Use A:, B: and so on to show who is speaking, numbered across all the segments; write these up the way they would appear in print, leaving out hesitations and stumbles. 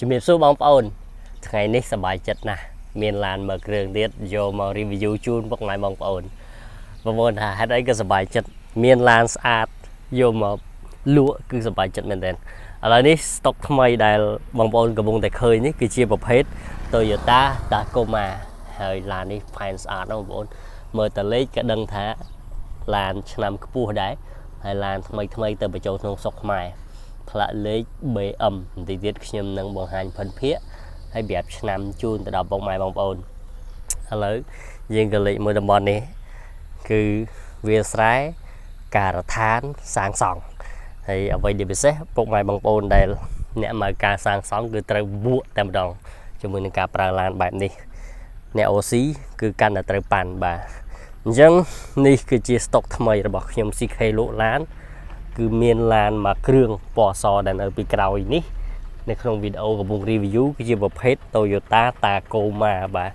A: ជំរាបសួរបងប្អូនថ្ងៃនេះសប្បាយចិត្តណាស់មានឡានមកគ្រឿងទៀតយកមក review ជូនពុកម៉ែបងប្អូនបងប្អូនថាហេតុអីក៏សប្បាយចិត្តមានឡានស្អាតយកមកលក់គឺសប្បាយចិត្តមែនទែនឥឡូវនេះ stock ថ្មីដែលបងប្អូនកំពុងតែឃើញនេះគឺជាប្រភេទ Toyota Tacoma ហើយឡាននេះផែនស្អាតណាស់បងប្អូនមើលតលេខក៏ដឹងថាឡានឆ្នាំខ្ពស់ដែរហើយឡានថ្មីទៅបញ្ចូលក្នុងស្រុកខ្មែរផ្លាកលេខ BM បន្តិចទៀតខ្ញុំនឹងបង្ហាញផិនភាគហើយប្រាប់ឆ្នាំជូនទៅដល់បងប្អូនឥឡូវយើងក៏លេខមើលតំបន់នេះគឺវាស្រែការដ្ឋានសាងសង់ហើយអ្វីដែលពិសេសពុកម៉ែបងប្អូនដែលអ្នកមកការសាងសង់គឺត្រូវវក់តែម្ដងជាមួយនឹងការប្រើឡានបែបនេះអ្នក OC គឺកាន់តែត្រូវប៉ាន់បាទអញ្ចឹងនេះគឺជា stock ថ្មីរបស់ខ្ញុំ CK លក់ឡានគឺមានឡានមួយគ្រឿងពណ៌សដែលនៅពីក្រោយនេះនៅក្នុងវីដេអូកំពុង review គឺជាប្រភេទ Toyota Tacoma បាទ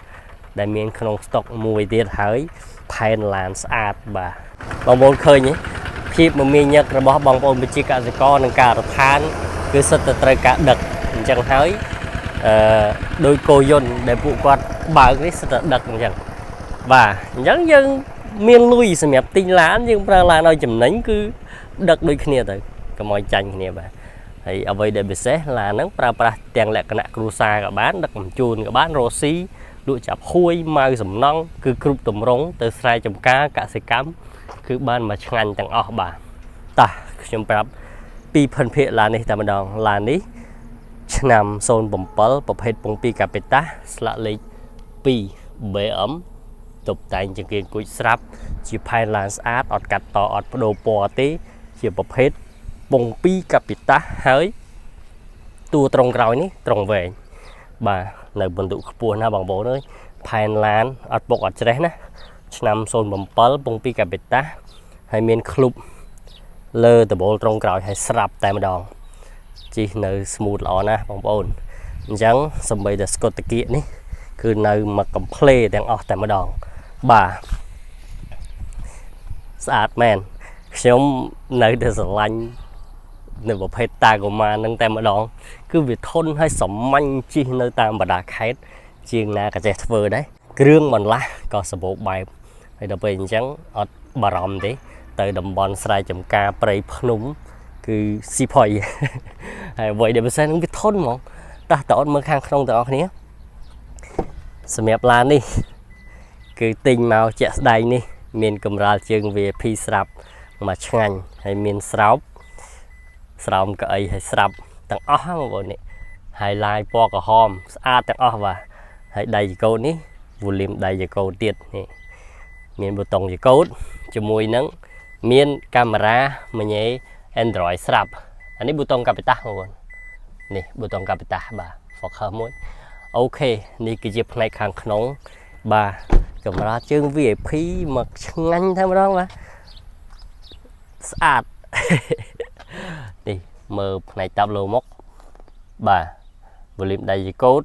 A: ដែលមានក្នុង stock មួយទៀតហើយផែនឡានស្អាតបាទបងប្អូនឃើញទេភាពមមាញឹករបស់បងប្អូនប្រជាកសិករនិងការដ្ឋានគឺសិតតែត្រូវការដឹកអញ្ចឹងហើយដោយគោយន្តដែលពួកគាត់បើកនេះសិតតែដឹកអញ្ចឹងបាទអញ្ចឹងយើងមានលុយសម្រាប់ទិញឡានយើងប្រើឡានឲ្យចំណេញគឺដឹកដូចគ្នាទៅកុំឲ្យចាញ់គ្នាបាទហើយអ្វីដែលពិសេសឡានហ្នឹងប្រើប្រាស់ទាំងលក្ខណៈគ្រួសារក៏បានដឹកបញ្ជូនក៏បានរស់ស៊ីលក់ចាប់ហួយម៉ៅសំណង់គឺគ្រប់ទម្រង់ទៅស្រែចម្ការកសិកម្មគឺបានមកឆ្ងាញ់ទាំងអស់បាទតោះខ្ញុំប្រាប់ពីផិនភាគឡាននេះតែម្ដងឡាននេះឆ្នាំ07ប្រភេទពង2កាពីតាស្លាកលេខ2 BM តុបតែងចង្កៀងគួចស្រាប់ជាផែនឡានស្អាតអត់កាត់តអត់បដូរពណ៌ទេជាប្រភេទពង2កាពីតាហើយតួត្រង់ក្រោយនេះត្រង់វែងបាទនៅបន្ទុកខ្ពស់ណាបងប្អូនអើយផែនឡានអត់ពុកអត់ច្រេះណាឆ្នាំ07ពង2កាពីតាហើយមានឃ្លុបលើដបូលត្រង់ក្រោយហើយស្រាប់តែម្ដងជិះនៅ smooth ល្អណាស់បងប្អូនអញ្ចឹងសំបីតែស្កុតតាគៀកនេះគឺនៅមកកំ plei ទាំងអស់តែម្ដងបាទស្អាតមែនខ្ញុំនៅតែស្រឡាញ់នៅប្រភេទ Tacoma នឹងតែម្ដងគឺវាធន់ហើយសាមញ្ញជិះនៅតាមបណ្ដាខេត្តជាងណាក៏ចេះធ្វើដែរគ្រឿងបន្លាស់ក៏សម្បូរបែបហើយដល់ពេលអញ្ចឹងអត់បារម្ភទេទៅតំបន់ស្រែចម្ការព្រៃភ្នំគឺស៊ីផុយហើយអ្វីដែលពិសេសនឹងវាធន់ហ្មងតោះតើអត់មើលខាងក្នុងទាំងអស់គ្នាសម្រាប់ឡាននេះគឺទិញមកជាក់ស្ដែងនេះមានកម្រាលជើង VIP ស្រាប់មកឆ្ងាញ់ហើយមានស្រោបស្រោមកៅអីហើយស្រាប់ទាំងអស់ហ្នឹងបងប្អូននេះហើយឡាយពណ៌ក្រហមស្អាតទាំងអស់បាទហើយដៃចកោតនេះ volume ដៃចកោតទៀតនេះមានប៊ូតុងចកោតជាមួយនឹងមានកាមេរ៉ាមួយញ៉េ Android ស្រាប់អានេះប៊ូតុងកាពីតាបងប្អូននេះប៊ូតុងកាពីតាបាទ focus មួយអូខេនេះគឺជាផ្នែកខាងក្នុងបាទកម្រាលជើង VIP មកឆ្ងាញ់តែម្ដងបាទស្អាតនេះមើលផ្នែកតាប់លើមុខបាទ volume ដៃចកោត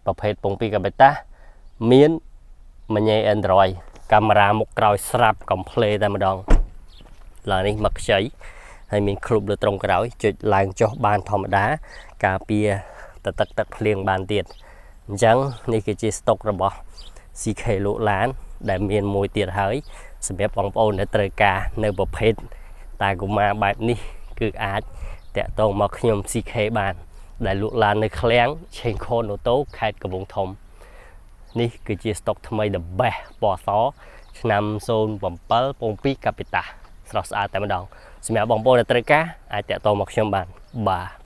A: ប្រភេទពង2កាបេតាមានមួយញ៉េ Android កាមេរ៉ាមុខក្រោយស្រាប់កំ plei តែម្ដងឡើយនេះមកខ្ចីហើយមានគ្រុបលើត្រង់ក្រោយចុចឡើងចុះបានធម្មតាការពារទឹកភ្លៀងបានទៀតអញ្ចឹងនេះគឺជា stock របស់ CK លក់ឡានដែលមានមួយទៀតហើយសម្រាប់បងប្អូនដែលត្រូវការនៅប្រភេទ Tacoma បែបនេះគឺអាចតាក់ទងមកខ្ញុំ CK បានដែលលក់ឡាននៅឃ្លាំងឆេងខូនអូតូខេត្តកំពង់ធំនេះគឺជា stock ថ្មី the best ពណ៌សឆ្នាំ07ពង2កាពីតាស្រស់ស្អាតតែម្ដងសម្រាប់បងប្អូនដែលត្រូវការអាចតាក់ទងមកខ្ញុំបានបាទ